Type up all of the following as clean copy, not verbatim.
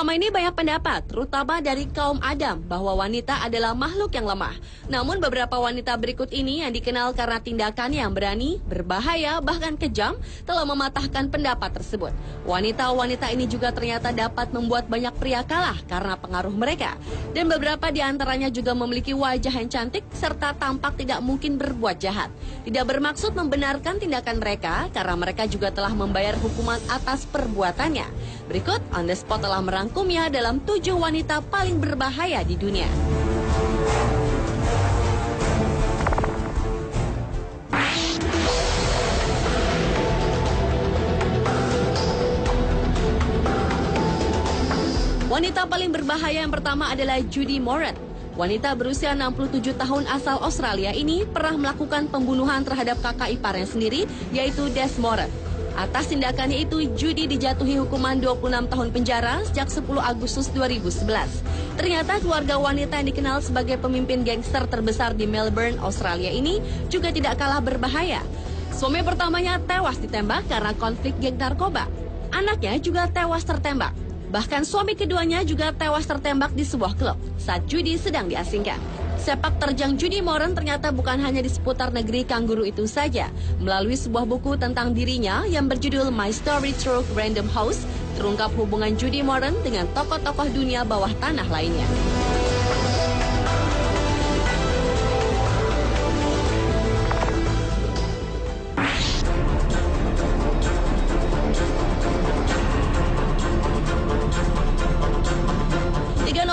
Selama ini banyak pendapat, terutama dari kaum Adam, bahwa wanita adalah makhluk yang lemah. Namun beberapa wanita berikut ini yang dikenal karena tindakan yang berani, berbahaya, bahkan kejam, telah mematahkan pendapat tersebut. Wanita-wanita ini juga ternyata dapat membuat banyak pria kalah karena pengaruh mereka. Dan beberapa di antaranya juga memiliki wajah yang cantik, serta tampak tidak mungkin berbuat jahat. Tidak bermaksud membenarkan tindakan mereka, karena mereka juga telah membayar hukuman atas perbuatannya. Berikut, On The Spot telah merangkumnya dalam 7 wanita paling berbahaya di dunia. Wanita paling berbahaya yang pertama adalah Judy Moran. Wanita berusia 67 tahun asal Australia ini pernah melakukan pembunuhan terhadap kakak iparnya sendiri, yaitu Des Moran. Atas tindakannya itu, Judy dijatuhi hukuman 26 tahun penjara sejak 10 Agustus 2011. Ternyata keluarga wanita yang dikenal sebagai pemimpin gangster terbesar di Melbourne, Australia ini juga tidak kalah berbahaya. Suami pertamanya tewas ditembak karena konflik geng narkoba. Anaknya juga tewas tertembak. Bahkan suami keduanya juga tewas tertembak di sebuah klub saat Judy sedang diasingkan. Sepak terjang Judy Moran ternyata bukan hanya di seputar negeri kanguru itu saja. Melalui sebuah buku tentang dirinya yang berjudul My Story Through Random House, terungkap hubungan Judy Moran dengan tokoh-tokoh dunia bawah tanah lainnya.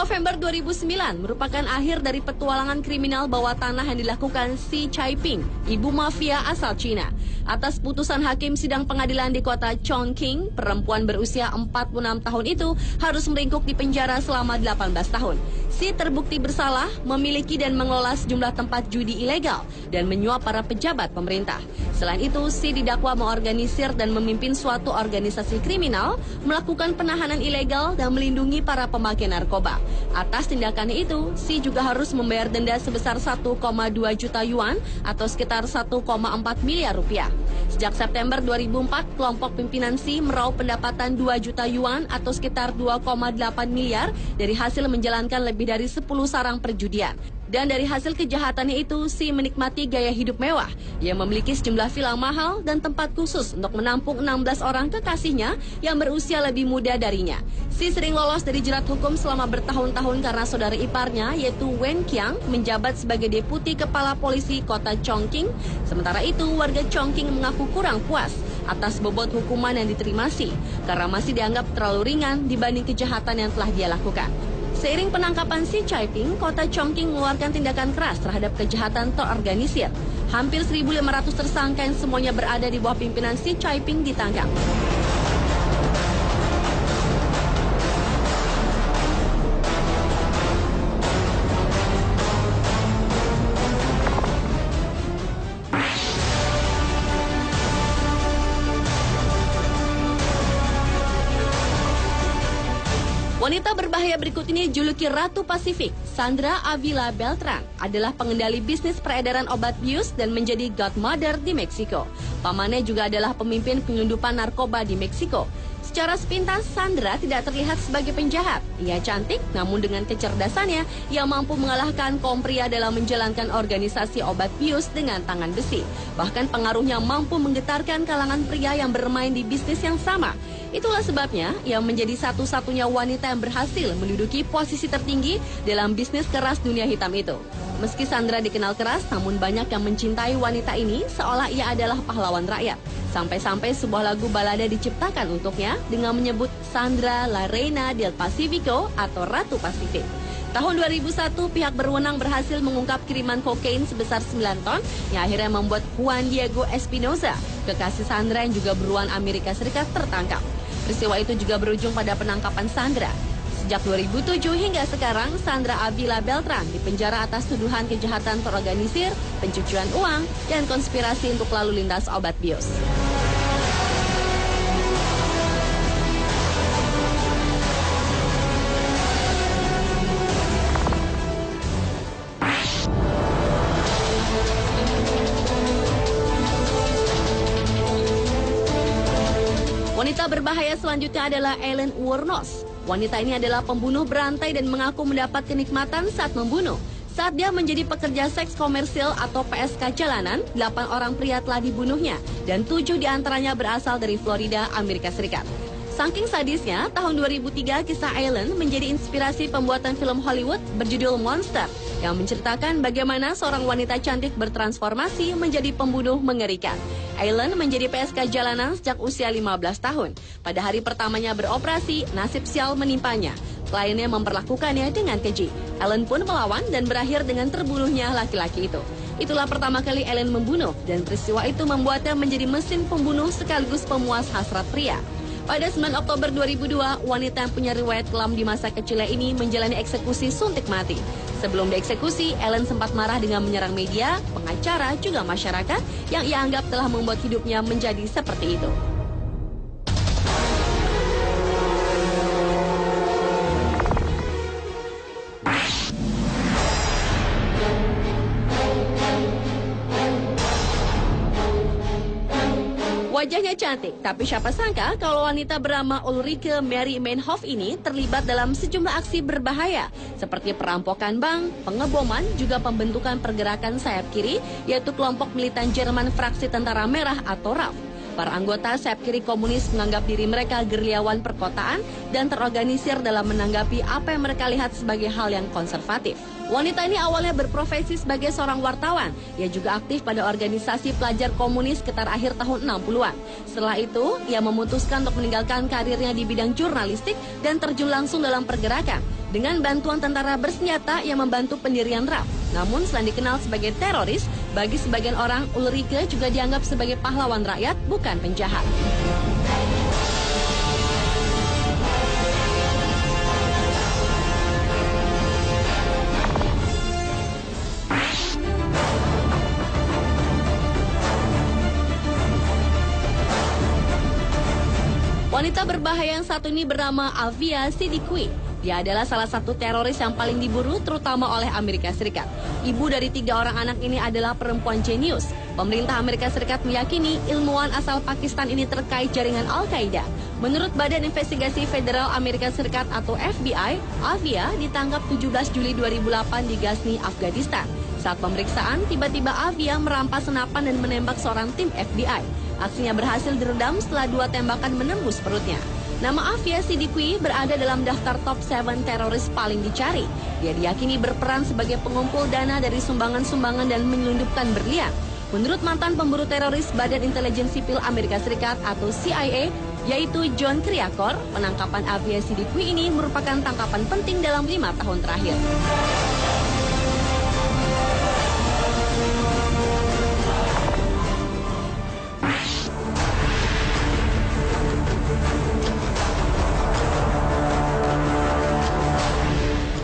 November 2009 merupakan akhir dari petualangan kriminal bawah tanah yang dilakukan Si Chaiping, ibu mafia asal Cina. Atas putusan hakim sidang pengadilan di kota Chongqing, perempuan berusia 46 tahun itu harus meringkuk di penjara selama 18 tahun. Si terbukti bersalah memiliki dan mengelola sejumlah tempat judi ilegal dan menyuap para pejabat pemerintah. Selain itu, Si didakwa mengorganisir dan memimpin suatu organisasi kriminal, melakukan penahanan ilegal dan melindungi para pemakai narkoba. Atas tindakannya itu, Si juga harus membayar denda sebesar 1,2 juta yuan atau sekitar 1,4 miliar rupiah. Sejak September 2004, kelompok pimpinan Si meraup pendapatan 2 juta yuan atau sekitar 2,8 miliar dari hasil menjalankan lebih dari 10 sarang perjudian. Dan dari hasil kejahatannya itu, Si menikmati gaya hidup mewah. Ia memiliki sejumlah villa mahal dan tempat khusus untuk menampung 16 orang kekasihnya yang berusia lebih muda darinya. Si sering lolos dari jerat hukum selama bertahun-tahun karena saudara iparnya, yaitu Wen Qiang, menjabat sebagai deputi kepala polisi kota Chongqing. Sementara itu, warga Chongqing mengaku kurang puas atas bobot hukuman yang diterima Si, karena masih dianggap terlalu ringan dibanding kejahatan yang telah dia lakukan. Seiring penangkapan Si Chaiping, kota Chongqing mengeluarkan tindakan keras terhadap kejahatan terorganisir. Hampir 1.500 tersangka yang semuanya berada di bawah pimpinan Si Chaiping ditangkap. Wanita berbahaya berikut ini juluki Ratu Pasifik. Sandra Avila Beltran adalah pengendali bisnis peredaran obat bius dan menjadi godmother di Meksiko. Pamannya juga adalah pemimpin penyelundupan narkoba di Meksiko. Secara sepintas, Sandra tidak terlihat sebagai penjahat. Ia cantik, namun dengan kecerdasannya, ia mampu mengalahkan kaum pria dalam menjalankan organisasi obat bius dengan tangan besi. Bahkan pengaruhnya mampu menggetarkan kalangan pria yang bermain di bisnis yang sama. Itulah sebabnya ia menjadi satu-satunya wanita yang berhasil menduduki posisi tertinggi dalam bisnis keras dunia hitam itu. Meski Sandra dikenal keras, namun banyak yang mencintai wanita ini seolah ia adalah pahlawan rakyat. Sampai-sampai sebuah lagu balada diciptakan untuknya dengan menyebut Sandra La Reina del Pacifico atau Ratu Pasifik. Tahun 2001, pihak berwenang berhasil mengungkap kiriman kokain sebesar 9 ton yang akhirnya membuat Juan Diego Espinosa, kekasih Sandra yang juga beruang Amerika Serikat, tertangkap. Peristiwa itu juga berujung pada penangkapan Sandra. Sejak 2007 hingga sekarang, Sandra Avila Beltran dipenjara atas tuduhan kejahatan terorganisir, pencucian uang, dan konspirasi untuk lalu lintas obat bius. Wanita berbahaya selanjutnya adalah Ellen Wuornos. Wanita ini adalah pembunuh berantai dan mengaku mendapat kenikmatan saat membunuh. Saat dia menjadi pekerja seks komersil atau PSK jalanan, 8 orang pria telah dibunuhnya dan 7 diantaranya berasal dari Florida, Amerika Serikat. Saking sadisnya, tahun 2003 kisah Aileen menjadi inspirasi pembuatan film Hollywood berjudul Monster yang menceritakan bagaimana seorang wanita cantik bertransformasi menjadi pembunuh mengerikan. Aileen menjadi PSK jalanan sejak usia 15 tahun. Pada hari pertamanya beroperasi, nasib sial menimpanya. Kliennya memperlakukannya dengan keji. Aileen pun melawan dan berakhir dengan terbunuhnya laki-laki itu. Itulah pertama kali Aileen membunuh dan peristiwa itu membuatnya menjadi mesin pembunuh sekaligus pemuas hasrat pria. Pada 9 Oktober 2002, wanita yang punya riwayat kelam di masa kecilnya ini menjalani eksekusi suntik mati. Sebelum dieksekusi, Aileen sempat marah dengan menyerang media, pengacara, juga masyarakat yang ia anggap telah membuat hidupnya menjadi seperti itu. Wajahnya cantik, tapi siapa sangka kalau wanita bernama Ulrike Mary Meinhof ini terlibat dalam sejumlah aksi berbahaya seperti perampokan bank, pengeboman, juga pembentukan pergerakan sayap kiri, yaitu kelompok militan Jerman fraksi Tentara Merah atau RAF. Para anggota sayap kiri komunis menganggap diri mereka gerilyawan perkotaan dan terorganisir dalam menanggapi apa yang mereka lihat sebagai hal yang konservatif. Wanita ini awalnya berprofesi sebagai seorang wartawan. Ia juga aktif pada organisasi pelajar komunis sekitar akhir tahun 60-an. Setelah itu, ia memutuskan untuk meninggalkan karirnya di bidang jurnalistik dan terjun langsung dalam pergerakan. Dengan bantuan tentara bersenjata yang membantu pendirian RAF. Namun selain dikenal sebagai teroris, bagi sebagian orang Ulrike juga dianggap sebagai pahlawan rakyat, bukan penjahat. Wanita berbahaya yang satu ini bernama Aviva Sidique. Dia adalah salah satu teroris yang paling diburu terutama oleh Amerika Serikat. Ibu dari 3 orang anak ini adalah perempuan jenius. Pemerintah Amerika Serikat meyakini ilmuwan asal Pakistan ini terkait jaringan Al-Qaeda. Menurut Badan Investigasi Federal Amerika Serikat atau FBI, Aviva ditangkap 17 Juli 2008 di Ghazni, Afghanistan. Saat pemeriksaan, tiba-tiba Aviva merampas senapan dan menembak seorang tim FBI. Aksinya berhasil diredam setelah 2 tembakan menembus perutnya. Nama Aviva Sidique berada dalam daftar top 7 teroris paling dicari. Dia diyakini berperan sebagai pengumpul dana dari sumbangan-sumbangan dan menyelundupkan berlian. Menurut mantan pemburu teroris Badan Intelijen Sipil Amerika Serikat atau CIA, yaitu John Kiriakou, penangkapan Aviva Sidique ini merupakan tangkapan penting dalam 5 tahun terakhir.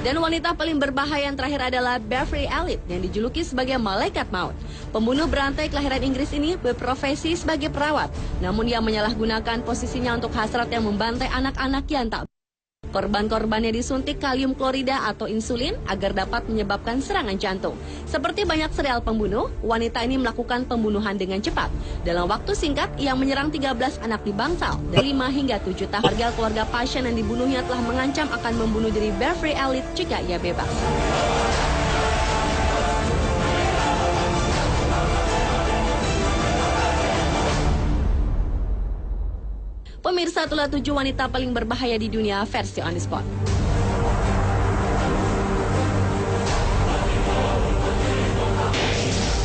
Dan wanita paling berbahaya yang terakhir adalah Beverly Elliot yang dijuluki sebagai malaikat maut. Pembunuh berantai kelahiran Inggris ini berprofesi sebagai perawat, namun ia menyalahgunakan posisinya untuk hasrat yang membantai anak-anak yang tak. Korban-korbannya disuntik kalium klorida atau insulin agar dapat menyebabkan serangan jantung. Seperti banyak serial pembunuh, wanita ini melakukan pembunuhan dengan cepat. Dalam waktu singkat, ia menyerang 13 anak di bangsal dari 5 hingga 7 tahun. Warga keluarga pasien yang dibunuhnya telah mengancam akan membunuh diri Beverly Elliot jika ia bebas. Pemirsa, itulah 7 wanita paling berbahaya di dunia versi On The Spot.